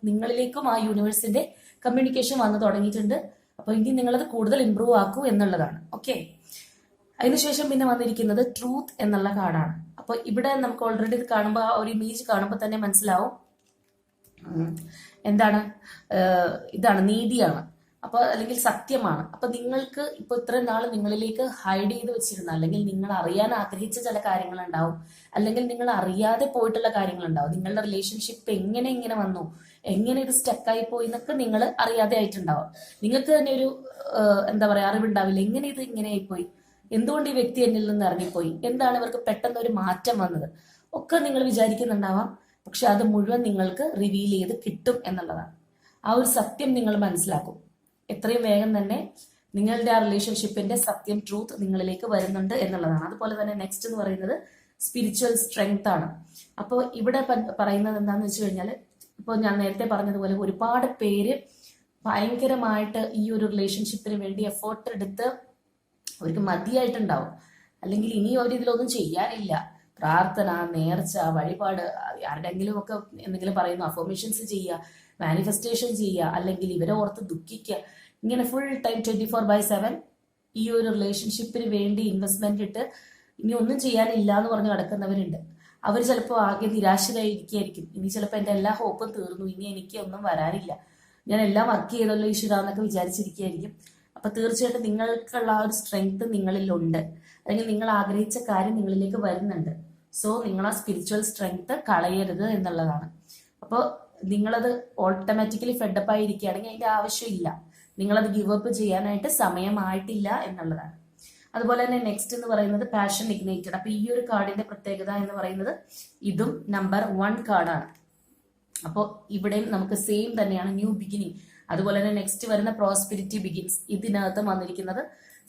നിങ്ങളിലേക്കും ആ യൂണിവേഴ്സിന്റെ കമ്മ്യൂണിക്കേഷൻ വന്നു തുടങ്ങിയിട്ടുണ്ട്. അപ്പൊ ഇനി നിങ്ങളത് കൂടുതൽ ഇമ്പ്രൂവ് ആക്കൂ എന്നുള്ളതാണ്. ഓക്കെ, അതിനുശേഷം പിന്നെ വന്നിരിക്കുന്നത് ട്രൂത്ത് എന്നുള്ള കാർഡാണ്. അപ്പൊ ഇവിടെ നമുക്ക് ഓൾറെഡി ഇത് കാണുമ്പോൾ ആ ഒരു ഇമേജ് കാണുമ്പോൾ തന്നെ മനസ്സിലാവും എന്താണ്, ഇതാണ് നീതിയാണ്, അപ്പൊ അല്ലെങ്കിൽ സത്യമാണ്. അപ്പൊ നിങ്ങൾക്ക് ഇപ്പൊ ഇത്രയും നാൾ നിങ്ങളിലേക്ക് ഹൈഡ് ചെയ്ത് വെച്ചിരുന്ന, അല്ലെങ്കിൽ നിങ്ങൾ അറിയാൻ ആഗ്രഹിച്ച ചില കാര്യങ്ങളുണ്ടാവും, അല്ലെങ്കിൽ നിങ്ങൾ അറിയാതെ പോയിട്ടുള്ള കാര്യങ്ങളുണ്ടാവും. നിങ്ങളുടെ റിലേഷൻഷിപ്പ് എങ്ങനെ വന്നു, എങ്ങനെ ഇത് സ്റ്റക്കായി പോയി എന്നൊക്കെ നിങ്ങൾ അറിയാതെ ആയിട്ടുണ്ടാവും. നിങ്ങൾക്ക് തന്നെ ഒരു എന്താ പറയാ അറിവുണ്ടാവില്ല, എങ്ങനെ ഇത് ഇങ്ങനെ ആയിപ്പോയി, എന്തുകൊണ്ട് ഈ വ്യക്തി എന്നിൽ നിന്ന് ഇറങ്ങിപ്പോയി, എന്താണ് ഇവർക്ക് പെട്ടെന്ന് ഒരു മാറ്റം വന്നത് ഒക്കെ നിങ്ങൾ വിചാരിക്കുന്നുണ്ടാവാം. പക്ഷെ അത് മുഴുവൻ നിങ്ങൾക്ക് റിവീൽ ചെയ്ത് കിട്ടും എന്നുള്ളതാണ്. ആ ഒരു സത്യം നിങ്ങൾ മനസ്സിലാക്കും. എത്രയും വേഗം തന്നെ നിങ്ങളുടെ ആ റിലേഷൻഷിപ്പിന്റെ സത്യം, ട്രൂത്ത് നിങ്ങളിലേക്ക് വരുന്നുണ്ട് എന്നുള്ളതാണ്. അതുപോലെ തന്നെ നെക്സ്റ്റ് എന്ന് പറയുന്നത് സ്പിരിച്വൽ സ്ട്രെങ്ത് ആണ്. അപ്പോൾ ഇവിടെ പറയുന്നത് എന്താണെന്ന് വെച്ച് കഴിഞ്ഞാൽ, ഇപ്പോൾ ഞാൻ നേരത്തെ പറഞ്ഞതുപോലെ ഒരുപാട് പേര് ഭയങ്കരമായിട്ട് ഈ ഒരു റിലേഷൻഷിപ്പിന് വേണ്ടി എഫേർട്ട് എടുത്ത് അവർക്ക് മതിയായിട്ടുണ്ടാവും, അല്ലെങ്കിൽ ഇനി അവർ ഇതിലൊന്നും ചെയ്യാനില്ല. പ്രാർത്ഥന, നേർച്ച, വഴിപാട്, ആരുടെങ്കിലും ഒക്കെ എന്തെങ്കിലും പറയുന്നു, അഫർമേഷൻസ് ചെയ്യുക, മാനിഫെസ്റ്റേഷൻ ചെയ്യുക, അല്ലെങ്കിൽ ഇവരെ ഓർത്ത് ദുഃഖിക്കുക, ഇങ്ങനെ ഫുൾ ടൈം 24/7 ഈ ഒരു റിലേഷൻഷിപ്പിന് വേണ്ടി ഇൻവെസ്റ്റ്മെന്റ് ഇട്ട് ഇനി ഒന്നും ചെയ്യാനില്ല എന്ന് പറഞ്ഞ് കിടക്കുന്നവരുണ്ട്. അവർ ചിലപ്പോൾ ആകെ നിരാശരായിരിക്കും. ഇനി ചിലപ്പോൾ എൻ്റെ എല്ലാ ഹോപ്പും തീർന്നു, ഇനി എനിക്ക് ഒന്നും വരാനില്ല, ഞാൻ എല്ലാം വർക്ക് ചെയ്തല്ലോ ഈശ്വര എന്നൊക്കെ വിചാരിച്ചിരിക്കുകയായിരിക്കും. അപ്പൊ തീർച്ചയായിട്ടും നിങ്ങൾക്കുള്ള ആ ഒരു സ്ട്രെങ്ത് നിങ്ങളിലുണ്ട്, അല്ലെങ്കിൽ നിങ്ങൾ ആഗ്രഹിച്ച കാര്യം നിങ്ങളിലേക്ക് വരുന്നുണ്ട്. സോ നിങ്ങൾ ആ സ്പിരിച്വൽ സ്ട്രെങ്ത് കളയരുത് എന്നുള്ളതാണ്. അപ്പോൾ നിങ്ങളത് ഓട്ടോമാറ്റിക്കലി ഫെഡപ്പ് ആയിരിക്കുകയാണെങ്കിൽ അതിന്റെ ആവശ്യമില്ല, നിങ്ങളത് ഗിവ് അപ്പ് ചെയ്യാനായിട്ട് സമയമായിട്ടില്ല എന്നുള്ളതാണ്. അതുപോലെ തന്നെ നെക്സ്റ്റ് എന്ന് പറയുന്നത് പാഷൻ ഇഗ്നൈറ്റഡ്. അപ്പൊ ഈ ഒരു കാർഡിന്റെ പ്രത്യേകത എന്ന് പറയുന്നത് ഇതും നമ്പർ 1 കാർഡാണ്. അപ്പോൾ ഇവിടെയും നമുക്ക് സെയിം തന്നെയാണ്, ന്യൂ ബിഗിനിങ്. അതുപോലെ തന്നെ നെക്സ്റ്റ് വരുന്ന പ്രോസ്പെരിറ്റി ബിഗിൻസ്, ഇതിനകത്ത് വന്നിരിക്കുന്നത്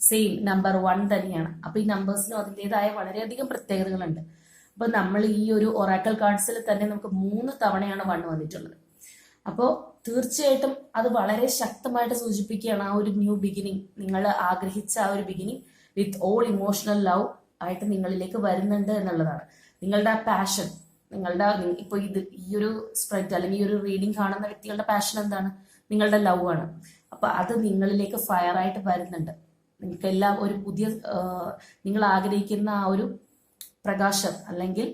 സെയിം നമ്പർ 1 തന്നെയാണ്. അപ്പൊ ഈ നമ്പേഴ്സിനും അതിൻ്റെതായ വളരെയധികം പ്രത്യേകതകളുണ്ട്. അപ്പൊ നമ്മൾ ഈ ഒരു ഒറാക്കൽ കാർഡ്സിൽ തന്നെ നമുക്ക് 3 തവണയാണ് 1 വന്നിട്ടുള്ളത്. അപ്പോൾ തീർച്ചയായിട്ടും അത് വളരെ ശക്തമായിട്ട് സൂചിപ്പിക്കുകയാണ് ആ ഒരു ന്യൂ ബിഗിനിങ്, നിങ്ങൾ ആഗ്രഹിച്ച ആ ഒരു beginning with all emotional love ആയിട്ട് നിങ്ങളിലേക്ക് വരുന്നുണ്ട് എന്നുള്ളതാണ്. നിങ്ങളുടെ ആ പാഷൻ, നിങ്ങളുടെ ഇപ്പൊ ഈ ഒരു സ്പ്രെഡ് അല്ലെങ്കിൽ ഈ ഒരു റീഡിങ് കാണുന്ന വ്യക്തികളുടെ പാഷൻ എന്താണ്? നിങ്ങളുടെ ലവ് ആണ്. അപ്പൊ അത് നിങ്ങളിലേക്ക് ഫയർ ആയിട്ട് വരുന്നുണ്ട്. നിങ്ങൾക്കെല്ലാം ഒരു പുതിയ നിങ്ങൾ ആഗ്രഹിക്കുന്ന ആ ഒരു പ്രകാശം അല്ലെങ്കിൽ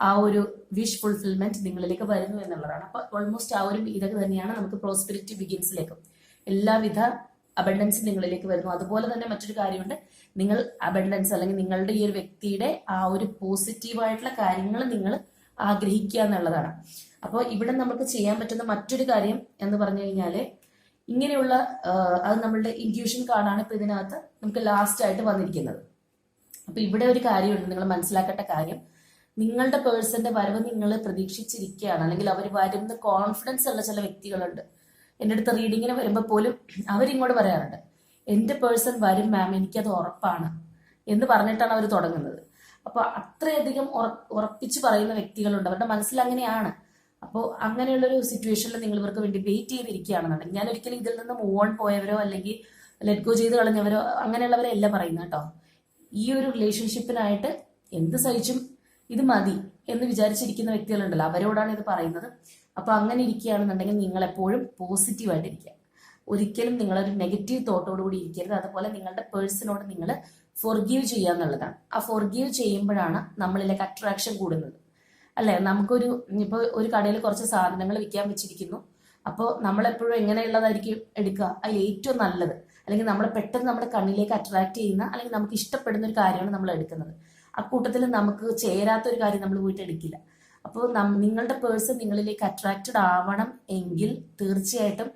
ആ ഒരു വിഷ് ഫുൾഫിൽമെന്റ് നിങ്ങളിലേക്ക് വരുന്നു എന്നുള്ളതാണ്. അപ്പൊ ഓൾമോസ്റ്റ് ആ ഒരു ഇതൊക്കെ തന്നെയാണ് നമുക്ക് പ്രോസ്പെരിറ്റി ബിഗിൻസിലേക്കും എല്ലാവിധ അബണ്ടൻസ് നിങ്ങളിലേക്ക് വരുന്നു. അതുപോലെ തന്നെ മറ്റൊരു കാര്യമുണ്ട്, നിങ്ങൾ അബണ്ടൻസ് അല്ലെങ്കിൽ നിങ്ങളുടെ ഈ ഒരു വ്യക്തിയുടെ ആ ഒരു പോസിറ്റീവായിട്ടുള്ള കാര്യങ്ങൾ നിങ്ങൾ ആഗ്രഹിക്കുക എന്നുള്ളതാണ്. അപ്പോൾ ഇവിടെ നമുക്ക് ചെയ്യാൻ പറ്റുന്ന മറ്റൊരു കാര്യം എന്ന് പറഞ്ഞു കഴിഞ്ഞാല് ഇങ്ങനെയുള്ള അത് നമ്മളുടെ ഇൻറ്റ്യൂഷൻ കാർഡാണ് ഇപ്പൊ ഇതിനകത്ത് നമുക്ക് ലാസ്റ്റ് ആയിട്ട് വന്നിരിക്കുന്നത്. അപ്പൊ ഇവിടെ ഒരു കാര്യമുണ്ട്, നിങ്ങൾ മനസ്സിലാക്കേണ്ട കാര്യം, നിങ്ങളുടെ പേഴ്സന്റെ വരവ് നിങ്ങൾ പ്രതീക്ഷിച്ചിരിക്കുകയാണ്, അല്ലെങ്കിൽ അവർ വരുന്ന കോൺഫിഡൻസ് ഉള്ള ചില വ്യക്തികളുണ്ട്. എൻ്റെ അടുത്ത് റീഡിങ്ങിന് വരുമ്പോൾ പോലും അവരിങ്ങോട്ട് പറയാറുണ്ട്, എൻ്റെ പേഴ്സൺ വരും മാം, എനിക്കത് ഉറപ്പാണ് എന്ന് പറഞ്ഞിട്ടാണ് അവർ തുടങ്ങുന്നത്. അപ്പൊ അത്രയധികം ഉറപ്പിച്ച് പറയുന്ന വ്യക്തികളുണ്ട്, അവരുടെ മനസ്സിൽ അങ്ങനെയാണ്. അപ്പോൾ അങ്ങനെയുള്ളൊരു സിറ്റുവേഷനിൽ നിങ്ങൾ ഇവർക്ക് വേണ്ടി വെയിറ്റ് ചെയ്തിരിക്കുകയാണെന്നുണ്ടെങ്കിൽ, ഞാൻ ഒരിക്കലും ഇതിൽ നിന്ന് മൂവ് ഓൺ പോയവരോ അല്ലെങ്കിൽ ലെറ്റ് ഗോ ചെയ്ത് കളഞ്ഞവരോ അങ്ങനെയുള്ളവരല്ല പറയുന്നത് കേട്ടോ. ഈ ഒരു റിലേഷൻഷിപ്പിനായിട്ട് എന്ത് സഹിച്ചും ഇത് മതി എന്ന് വിചാരിച്ചിരിക്കുന്ന വ്യക്തികളുണ്ടല്ലോ, അവരോടാണ് ഇത് പറയുന്നത്. അപ്പൊ അങ്ങനെ ഇരിക്കുകയാണെന്നുണ്ടെങ്കിൽ നിങ്ങൾ എപ്പോഴും പോസിറ്റീവായിട്ടിരിക്കുക, ഒരിക്കലും നിങ്ങളൊരു നെഗറ്റീവ് തോട്ടോടുകൂടി ഇരിക്കരുത്. അതുപോലെ നിങ്ങളുടെ പേഴ്സണോട് നിങ്ങൾ ഫോർഗീവ് ചെയ്യുക എന്നുള്ളതാണ്. ആ ഫോർഗീവ് ചെയ്യുമ്പോഴാണ് നമ്മളിലേക്ക് അട്രാക്ഷൻ കൂടുന്നത്, അല്ലെ? നമുക്കൊരു ഇപ്പൊ ഒരു കടയിൽ കുറച്ച് സാധനങ്ങൾ വിൽക്കാൻ വെച്ചിരിക്കുന്നു, അപ്പോൾ നമ്മളെപ്പോഴും എങ്ങനെയുള്ളതായിരിക്കും എടുക്കുക? അതിൽ ഏറ്റവും നല്ലത്, അല്ലെങ്കിൽ നമ്മളെ പെട്ടെന്ന് നമ്മുടെ കണ്ണിലേക്ക് അട്രാക്ട് ചെയ്യുന്ന അല്ലെങ്കിൽ നമുക്ക് ഇഷ്ടപ്പെടുന്ന ഒരു കാര്യമാണ് നമ്മൾ എടുക്കുന്നത്. അക്കൂട്ടത്തിൽ നമുക്ക് ചേരാത്ത ഒരു കാര്യം നമ്മൾ പോയിട്ട് എടുക്കില്ല. അപ്പോൾ നിങ്ങളുടെ പേഴ്സൺ നിങ്ങളിലേക്ക് അട്രാക്റ്റഡ് ആവണം എങ്കിൽ തീർച്ചയായിട്ടും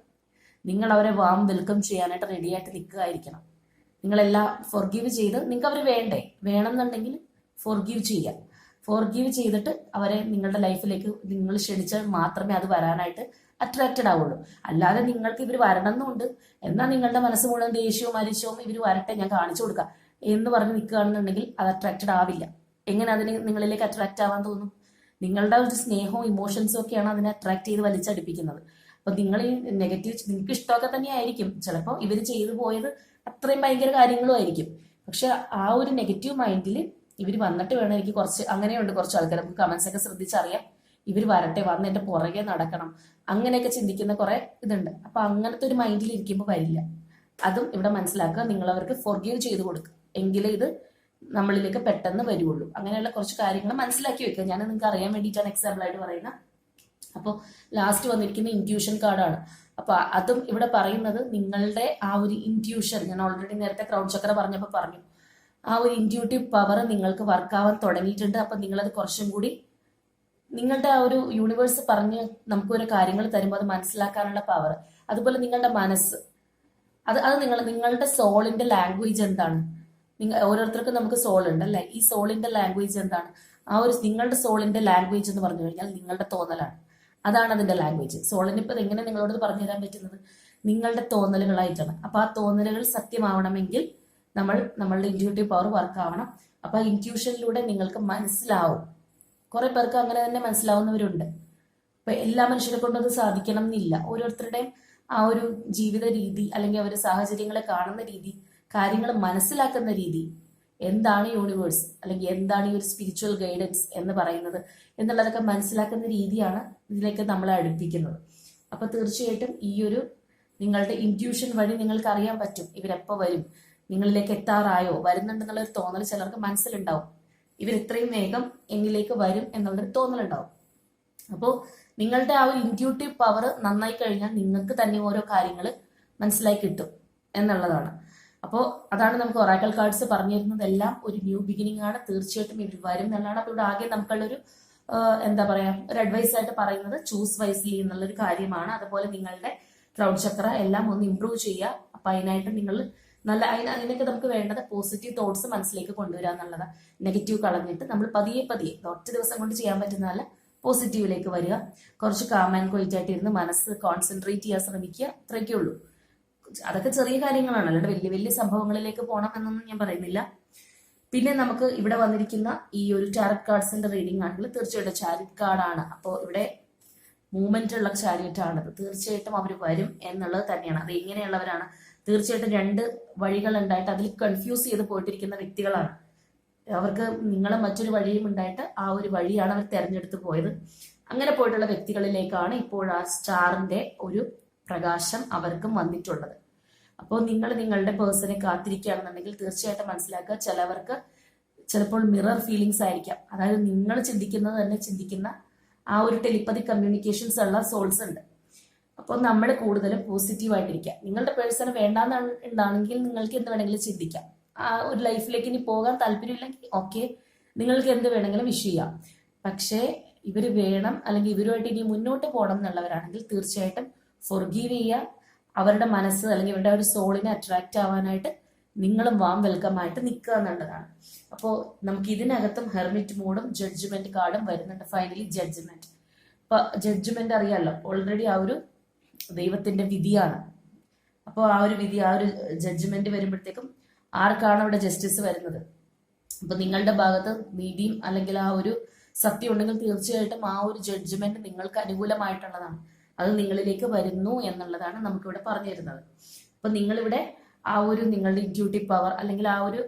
നിങ്ങൾ അവരെ വാം വെൽക്കം ചെയ്യാനായിട്ട് റെഡിയായിട്ട് നിൽക്കുകയായിരിക്കണം. നിങ്ങളെല്ലാം ഫോർഗീവ് ചെയ്ത്, നിങ്ങൾക്ക് അവർ വേണമെന്നുണ്ടെങ്കിൽ ഫോർഗീവ് ചെയ്യാം. ഫോർഗീവ് ചെയ്തിട്ട് അവരെ നിങ്ങളുടെ ലൈഫിലേക്ക് നിങ്ങൾ ക്ഷണിച്ചാൽ മാത്രമേ അത് വരാനായിട്ട് അട്രാക്റ്റഡ് ആവുള്ളൂ. അല്ലാതെ നിങ്ങൾക്ക് ഇവർ വരണമെന്നുണ്ട്, എന്നാൽ നിങ്ങളുടെ മനസ്സ് മുഴുവൻ ദേഷ്യവും അരിശവും ഇവർ വരട്ടെ ഞാൻ കാണിച്ചു കൊടുക്കാം എന്ന് പറഞ്ഞ് നിൽക്കുകയാണെന്നുണ്ടെങ്കിൽ അത് അട്രാക്റ്റഡ് ആവില്ല. എങ്ങനെ അതിന് നിങ്ങളിലേക്ക് അട്രാക്റ്റ് ആവാൻ തോന്നും? നിങ്ങളുടെ ഒരു സ്നേഹവും ഇമോഷൻസും ഒക്കെയാണ് അതിനെ അട്രാക്ട് ചെയ്ത് വലിച്ചടിപ്പിക്കുന്നത്. അപ്പൊ നിങ്ങൾ ഈ നെഗറ്റീവ്, നിങ്ങൾക്ക് ഇഷ്ടമൊക്കെ തന്നെയായിരിക്കും, ചിലപ്പോൾ ഇവർ ചെയ്തു പോയത് അത്രയും ഭയങ്കര കാര്യങ്ങളും ആയിരിക്കും. പക്ഷെ ആ ഒരു നെഗറ്റീവ് മൈൻഡിൽ ഇവർ വന്നിട്ട് വേണം, എനിക്ക് കുറച്ച് അങ്ങനെയുണ്ട് കുറച്ച് ആൾക്കാർ, നമുക്ക് കമന്റ്സ് ഒക്കെ ശ്രദ്ധിച്ചറിയാം, ഇവർ വരട്ടെ, വന്ന് എന്റെ പുറകെ നടക്കണം, അങ്ങനെയൊക്കെ ചിന്തിക്കുന്ന കുറെ ഇതുണ്ട്. അപ്പൊ അങ്ങനത്തെ ഒരു മൈൻഡിൽ ഇരിക്കുമ്പോൾ വരില്ല. അതും ഇവിടെ മനസ്സിലാക്കുക. നിങ്ങൾ അവർക്ക് ഫോർഗീവ് ചെയ്ത് കൊടുക്കുക, എങ്കിലേ ഇത് നമ്മളിലേക്ക് പെട്ടെന്ന് വരുള്ളൂ. അങ്ങനെയുള്ള കുറച്ച് കാര്യങ്ങൾ മനസ്സിലാക്കി വെക്കുക. ഞാൻ നിങ്ങൾക്ക് അറിയാൻ വേണ്ടിയിട്ടാണ് എക്സാമ്പിൾ ആയിട്ട് പറയുന്നത്. അപ്പോൾ ലാസ്റ്റ് വന്നിരിക്കുന്ന ഇൻറ്റ്യൂഷൻ കാർഡാണ്. അപ്പൊ അതും ഇവിടെ പറയുന്നത് നിങ്ങളുടെ ആ ഒരു ഇൻറ്റ്യൂഷൻ, ഞാൻ ഓൾറെഡി നേരത്തെ ക്രൗഡ് ചക്ര പറഞ്ഞപ്പോൾ പറഞ്ഞു, ആ ഒരു ഇൻറ്റ്യൂട്ടീവ് പവർ നിങ്ങൾക്ക് വർക്കാവാൻ തുടങ്ങിയിട്ടുണ്ട്. അപ്പൊ നിങ്ങളത് കുറച്ചും കൂടി നിങ്ങളുടെ ആ ഒരു യൂണിവേഴ്സ് പറഞ്ഞ് നമുക്കൊരു കാര്യങ്ങൾ തരുമ്പോൾ അത് മനസ്സിലാക്കാനുള്ള പവർ, അതുപോലെ നിങ്ങളുടെ മനസ്സ്, അത് നിങ്ങളുടെ സോളിന്റെ ലാംഗ്വേജ് എന്താണ്? ഓരോരുത്തർക്കും നമുക്ക് സോൾ ഉണ്ട് അല്ലെ? ഈ സോളിന്റെ ലാംഗ്വേജ് എന്താണ്? ആ ഒരു നിങ്ങളുടെ സോളിന്റെ ലാംഗ്വേജ് എന്ന് പറഞ്ഞു കഴിഞ്ഞാൽ നിങ്ങളുടെ തോന്നലാണ്. അതാണ് അതിന്റെ ലാംഗ്വേജ്. സോളിന് ഇപ്പൊ എങ്ങനെ നിങ്ങളോട് പറഞ്ഞു തരാൻ പറ്റുന്നത്? നിങ്ങളുടെ തോന്നലുകളായിട്ടാണ്. അപ്പൊ ആ തോന്നലുകൾ സത്യമാവണമെങ്കിൽ നമ്മളുടെ ഇൻറ്റ്യൂട്ടീവ് പവർ വർക്ക് ആവണം. അപ്പൊ ആ ഇൻറ്റ്യൂഷനിലൂടെ നിങ്ങൾക്ക് മനസ്സിലാവും. കുറെ പേർക്ക് അങ്ങനെ തന്നെ മനസ്സിലാവുന്നവരുണ്ട്. അപ്പൊ എല്ലാ മനുഷ്യരെ കൊണ്ടും അത് സാധിക്കണം എന്നില്ല. ഓരോരുത്തരുടെയും ആ ഒരു ജീവിത രീതി, അല്ലെങ്കിൽ അവരുടെ സാഹചര്യങ്ങളെ കാണുന്ന രീതി, കാര്യങ്ങൾ മനസ്സിലാക്കുന്ന രീതി, എന്താണ് യൂണിവേഴ്സ് അല്ലെങ്കിൽ എന്താണ് ഈ ഒരു സ്പിരിച്വൽ ഗൈഡൻസ് എന്ന് പറയുന്നത് എന്നുള്ളതൊക്കെ മനസ്സിലാക്കുന്ന രീതിയാണ് ഇതിലേക്ക് നമ്മളെ അടുപ്പിക്കുന്നത്. അപ്പൊ തീർച്ചയായിട്ടും ഈ ഒരു നിങ്ങളുടെ ഇൻറ്റ്യൂഷൻ വഴി നിങ്ങൾക്ക് അറിയാൻ പറ്റും ഇവരെപ്പോ വരും, നിങ്ങളിലേക്ക് എത്താറായോ, വരുന്നുണ്ടെന്നുള്ളൊരു തോന്നൽ ചിലർക്ക് മനസ്സിലുണ്ടാവും. ഇവർ ഇത്രയും വേഗം എന്നിലേക്ക് വരും എന്നുള്ളൊരു തോന്നലുണ്ടാവും. അപ്പോൾ നിങ്ങളുടെ ആ ഒരു ഇൻറ്റ്യൂട്ടീവ് പവർ നന്നായി കഴിഞ്ഞാൽ നിങ്ങൾക്ക് തന്നെ ഓരോ കാര്യങ്ങൾ മനസ്സിലായി കിട്ടും എന്നുള്ളതാണ്. അപ്പോൾ അതാണ് നമുക്ക് ഒറാക്കൽ കാർഡ്സ് പറഞ്ഞിരുന്നതെല്ലാം ഒരു ന്യൂ ബിഗിനിങ് ആണ്. തീർച്ചയായിട്ടും ഇവർ വരും എന്നുള്ളതാണ്. അപ്പോൾ ഇവിടെ ആകെ നമുക്കുള്ളൊരു എന്താ പറയാ, ഒരു അഡ്വൈസ് ആയിട്ട് പറയുന്നത് ചൂസ് വൈസ്ലി എന്നുള്ളൊരു കാര്യമാണ്. അതുപോലെ നിങ്ങളുടെ ക്രൗഡ് ചക്ര എല്ലാം ഒന്ന് ഇംപ്രൂവ് ചെയ്യുക. അപ്പൊ അതിനായിട്ട് നിങ്ങൾ അതിനൊക്കെ നമുക്ക് വേണ്ടത് പോസിറ്റീവ് തോട്ട്സ് മനസ്സിലേക്ക് കൊണ്ടുവരിക എന്നുള്ളതാണ്. നെഗറ്റീവ് കളഞ്ഞിട്ട് നമ്മൾ പതിയെ ഒറ്റ ദിവസം കൊണ്ട് ചെയ്യാൻ പറ്റുന്നതല്ല, പോസിറ്റീവിലേക്ക് വരിക. കുറച്ച് കാം ആൻഡ് ക്വൈറ്റ് ആയിട്ട് ഇരുന്ന് മനസ്സ് കോൺസെൻട്രേറ്റ് ചെയ്യാൻ ശ്രമിക്കുക. അത്രയൊക്കെ ഉള്ളൂ. അതൊക്കെ ചെറിയ കാര്യങ്ങളാണ്, അല്ലാണ്ട് വലിയ വലിയ സംഭവങ്ങളിലേക്ക് പോകണം എന്നൊന്നും ഞാൻ പറയുന്നില്ല. പിന്നെ നമുക്ക് ഇവിടെ വന്നിരിക്കുന്ന ഈ ഒരു ടാരറ്റ് കാർഡ്സിന്റെ റീഡിംഗ് ആണെങ്കിൽ തീർച്ചയായിട്ടും ചാരിറ്റ് കാർഡാണ്. അപ്പോൾ ഇവിടെ മൂവ്മെന്റ് ഉള്ള ചാരിറ്റ് ആണത്. തീർച്ചയായിട്ടും അവർ വരും എന്നുള്ളത് തന്നെയാണ്. അത് എങ്ങനെയുള്ളവരാണ്? തീർച്ചയായിട്ടും രണ്ട് വഴികൾ ഉണ്ടായിട്ട് അതിൽ കൺഫ്യൂസ് ചെയ്ത് പോയിട്ടിരിക്കുന്ന വ്യക്തികളാണ്. അവർക്ക് നിങ്ങളെ മറ്റൊരു വഴിയും ഉണ്ടായിട്ട് ആ ഒരു വഴിയാണ് അവർ തെരഞ്ഞെടുത്ത് പോയത്. അങ്ങനെ പോയിട്ടുള്ള വ്യക്തികളിലേക്കാണ് ഇപ്പോൾ ആ സ്റ്റാറിന്റെ ഒരു പ്രകാശം അവർക്കും വന്നിട്ടുള്ളത്. അപ്പോൾ നിങ്ങൾ നിങ്ങളുടെ പേഴ്സണെ കാത്തിരിക്കുകയാണെന്നുണ്ടെങ്കിൽ തീർച്ചയായിട്ടും മനസ്സിലാക്കുക, ചിലവർക്ക് ചിലപ്പോൾ മിറർ ഫീലിങ്സ് ആയിരിക്കാം. അതായത് നിങ്ങൾ ചിന്തിക്കുന്നത് തന്നെ ചിന്തിക്കുന്ന ആ ഒരു ടെലിപ്പതി കമ്മ്യൂണിക്കേഷൻസ് ഉള്ള സോൾസ് ഉണ്ട്. അപ്പോൾ നമ്മൾ കൂടുതലും പോസിറ്റീവായിട്ടിരിക്കുക. നിങ്ങളുടെ പേഴ്സണ് വേണ്ടാന്നാണെങ്കിൽ നിങ്ങൾക്ക് എന്ത് വേണമെങ്കിലും ചിന്തിക്കാം. ആ ഒരു ലൈഫിലേക്ക് ഇനി പോകാൻ താല്പര്യമില്ലെങ്കിൽ ഓക്കെ, നിങ്ങൾക്ക് എന്ത് വേണമെങ്കിലും വിഷ് ചെയ്യാം. പക്ഷേ ഇവർ വേണം, അല്ലെങ്കിൽ ഇവരുമായിട്ട് ഇനി മുന്നോട്ട് പോകണം എന്നുള്ളവരാണെങ്കിൽ തീർച്ചയായിട്ടും ഫോർഗീവ് ചെയ്യുക. അവരുടെ മനസ്സ് അല്ലെങ്കിൽ ഇവരുടെ ഒരു സോളിനെ അട്രാക്റ്റ് ആവാനായിട്ട് നിങ്ങളും വാം വെൽക്കം ആയിട്ട് നിൽക്കുക എന്നുള്ളതാണ്. അപ്പോൾ നമുക്ക് ഇതിനകത്തും ഹെർമിറ്റ് മോഡും ജഡ്ജ്മെന്റ് കാർഡും വരുന്നുണ്ട്. Finally judgement. ഇപ്പൊ ജഡ്ജ്മെന്റ് അറിയാലോ, ഓൾറെഡി ആ ഒരു ദൈവത്തിന്റെ വിധിയാണ്. അപ്പോൾ ആ ഒരു വിധി, ആ ഒരു ജഡ്ജ്മെന്റ് വരുമ്പോഴത്തേക്കും ആർക്കാണ് അവിടെ ജസ്റ്റിസ് വരുന്നത്? അപ്പൊ നിങ്ങളുടെ ഭാഗത്ത് നീതിയും അല്ലെങ്കിൽ ആ ഒരു സത്യം ഉണ്ടെങ്കിൽ തീർച്ചയായിട്ടും ആ ഒരു ജഡ്ജ്മെന്റ് നിങ്ങൾക്ക് അനുകൂലമായിട്ടുള്ളതാണ്. അത് നിങ്ങളിലേക്ക് വരുന്നു എന്നുള്ളതാണ് നമുക്കിവിടെ പറഞ്ഞു തരുന്നത്. അപ്പൊ നിങ്ങളിവിടെ ആ ഒരു നിങ്ങളുടെ ഇൻറ്റ്യൂട്ടീവ് പവർ അല്ലെങ്കിൽ ആ ഒരു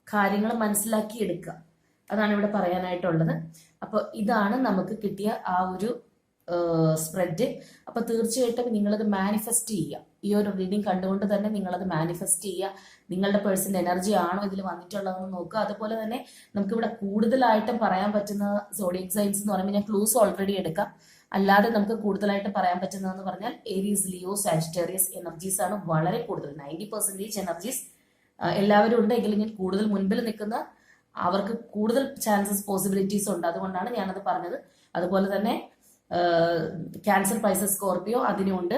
കാര്യങ്ങൾ മനസ്സിലാക്കി എടുക്കുക, അതാണ് ഇവിടെ പറയാനായിട്ടുള്ളത്. അപ്പൊ ഇതാണ് നമുക്ക് കിട്ടിയ ആ ഒരു സ്പ്രെഡ്. അപ്പൊ തീർച്ചയായിട്ടും നിങ്ങളത് മാനിഫെസ്റ്റ് ചെയ്യുക. ഈ ഒരു റീഡിങ് കണ്ടുകൊണ്ട് തന്നെ നിങ്ങളത് മാനിഫെസ്റ്റ് ചെയ്യുക. നിങ്ങളുടെ പേഴ്സന്റെ എനർജി ആണോ ഇതിൽ വന്നിട്ടുള്ളതെന്ന് നോക്കുക. അതുപോലെ തന്നെ നമുക്കിവിടെ കൂടുതലായിട്ടും പറയാൻ പറ്റുന്ന സോഡിയക് സൈൻസ് എന്ന് പറയുമ്പോൾ ഞാൻ ക്ലൂസ് ഓൾറെഡി എടുക്കാം. അല്ലാതെ നമുക്ക് കൂടുതലായിട്ട് പറയാൻ പറ്റുന്നതെന്ന് പറഞ്ഞാൽ ഏരീസ്, ലിയോ, സാജിറ്റേറിയസ് എനർജീസ് ആണ് വളരെ കൂടുതൽ. 90% എനർജീസ് എല്ലാവരും ഉണ്ട്. എങ്കിലും ഞാൻ കൂടുതൽ മുൻപിൽ നിൽക്കുന്ന അവർക്ക് കൂടുതൽ ചാൻസസ്, പോസിബിലിറ്റീസ് ഉണ്ട്. അതുകൊണ്ടാണ് ഞാനത് പറഞ്ഞത്. അതുപോലെ തന്നെ ക്യാൻസർ, പൈസസ്, സ്കോർപ്പിയോ അതിനുണ്ട്.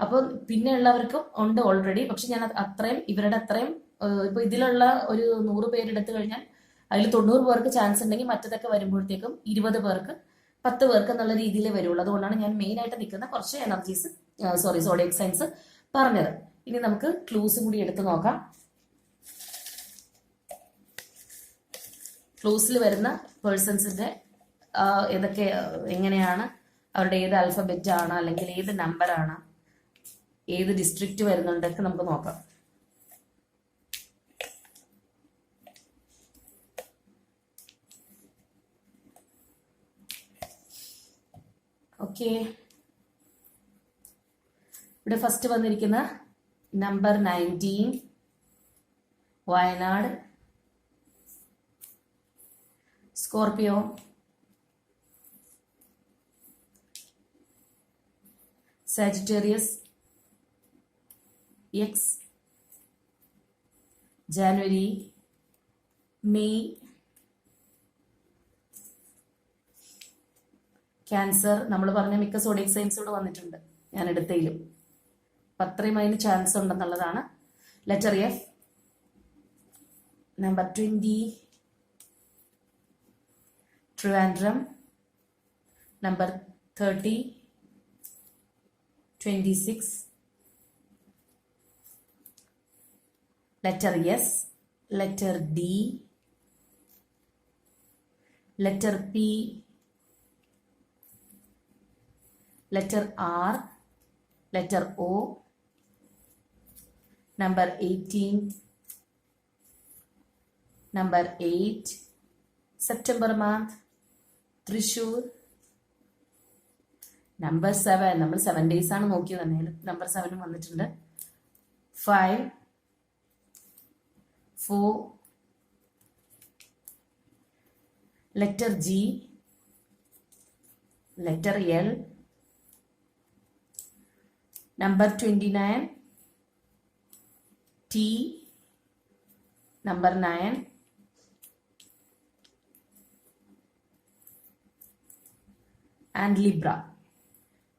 അപ്പോൾ പിന്നെ ഉള്ളവർക്കും ഉണ്ട് ഓൾറെഡി. പക്ഷെ ഞാൻ അത്രയും ഇവരുടെ അത്രയും ഇപ്പൊ ഇതിലുള്ള ഒരു 100 പേരെടുത്തു കഴിഞ്ഞാൽ അതിൽ 90 പേർക്ക് ചാൻസ് ഉണ്ടെങ്കിൽ മറ്റതൊക്കെ വരുമ്പോഴത്തേക്കും 20 പേർക്ക് 10 പേർക്ക് എന്നുള്ള രീതിയിൽ വരുള്ളൂ. അതുകൊണ്ടാണ് ഞാൻ മെയിൻ ആയിട്ട് നിൽക്കുന്ന കുറച്ച് എനർജീസ് സോഡിയക് സൈൻസ് പറഞ്ഞത്. ഇനി നമുക്ക് ക്ലൂസും കൂടി എടുത്തു നോക്കാം. ക്ലൂസിൽ വരുന്ന പേഴ്സൺസിന്റെ ഏതൊക്കെ എങ്ങനെയാണ്, അവരുടെ ഏത് ആൽഫബറ്റ് ആണ്, അല്ലെങ്കിൽ ഏത് നമ്പറാണ്, ഏത് ഡിസ്ട്രിക്റ്റ് വരുന്നുണ്ടൊക്കെ നമുക്ക് നോക്കാം. ഓക്കെ, ഇവിടെ ഫസ്റ്റ് വന്നിരിക്കുന്ന number 19, Wayanad. Scorpio, Sagittarius, X, January, May, cancer. നമ്മൾ പറഞ്ഞ മിക്ക സോഡിയക് സൈൻസ് ഇവിടെ വന്നിട്ടുണ്ട് ഞാൻ എടുത്തതിലും. അപ്പം അത്രയും അതിന് ചാൻസ് ഉണ്ടെന്നുള്ളതാണ്. Letter F, number 20, Trivandrum. Number 30, 26. Letter S, letter D, letter P, letter R, letter O. Number 18, number 8, September month, Thrissur. Number 7, നമ്മൾ 7 days ആണ് നോക്കിയത് തന്നെ. നമ്പർ 7 വന്നിട്ടുണ്ട്. 5, 4, letter G, letter L, number 29, T, number 9, and Libra.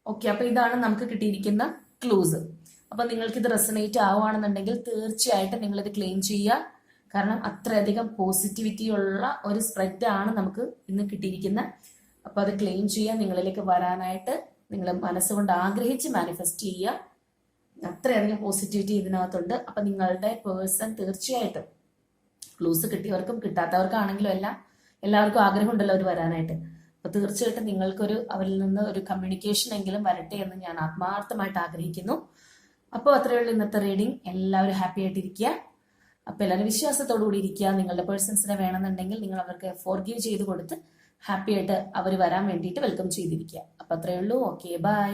Okay, അപ്പൊ ഇതാണ് നമുക്ക് കിട്ടിയിരിക്കുന്ന ക്ലൂസ്. അപ്പൊ നിങ്ങൾക്ക് ഇത് റെസണേറ്റ് ആവുകയാണെന്നുണ്ടെങ്കിൽ തീർച്ചയായിട്ടും നിങ്ങൾ ഇത് ക്ലെയിം ചെയ്യുക. കാരണം അത്രയധികം പോസിറ്റിവിറ്റി ഉള്ള ഒരു സ്പ്രെഡ് ആണ് നമുക്ക് ഇന്ന് കിട്ടിയിരിക്കുന്നത്. അപ്പൊ അത് ക്ലെയിം ചെയ്യുക, നിങ്ങളിലേക്ക് വരാനായിട്ട് നിങ്ങൾ മനസ്സുകൊണ്ട് ആഗ്രഹിച്ച് മാനിഫെസ്റ്റ് ചെയ്യുക. അത്രയധികം പോസിറ്റിവിറ്റി ഇതിനകത്തുണ്ട്. അപ്പൊ നിങ്ങളുടെ പേഴ്സൺ തീർച്ചയായിട്ടും, ക്ലൂസ് കിട്ടിയവർക്കും കിട്ടാത്തവർക്കാണെങ്കിലും എല്ലാവർക്കും ആഗ്രഹമുണ്ടല്ലോ അവർ വരാനായിട്ട്. അപ്പൊ തീർച്ചയായിട്ടും നിങ്ങൾക്കൊരു അവരിൽ നിന്ന് ഒരു കമ്മ്യൂണിക്കേഷൻ എങ്കിലും വരട്ടെ എന്ന് ഞാൻ ആത്മാർത്ഥമായിട്ട് ആഗ്രഹിക്കുന്നു. അപ്പോൾ അത്രയുള്ള ഇന്നത്തെ റീഡിംഗ്. എല്ലാവരും ഹാപ്പി ആയിട്ടിരിക്കുക. അപ്പൊ എല്ലാവരും വിശ്വാസത്തോടു കൂടി ഇരിക്കുക. നിങ്ങളുടെ പേഴ്സൺസിനെ വേണമെന്നുണ്ടെങ്കിൽ നിങ്ങൾ അവർക്ക് ഫോർഗീവ് ചെയ്ത് കൊടുത്ത് ഹാപ്പി ആയിട്ട് അവർ വരാൻ വേണ്ടിയിട്ട് വെൽക്കം ചെയ്തിരിക്കുക. അപ്പൊ അത്രയേ ഉള്ളൂ. Okay, by.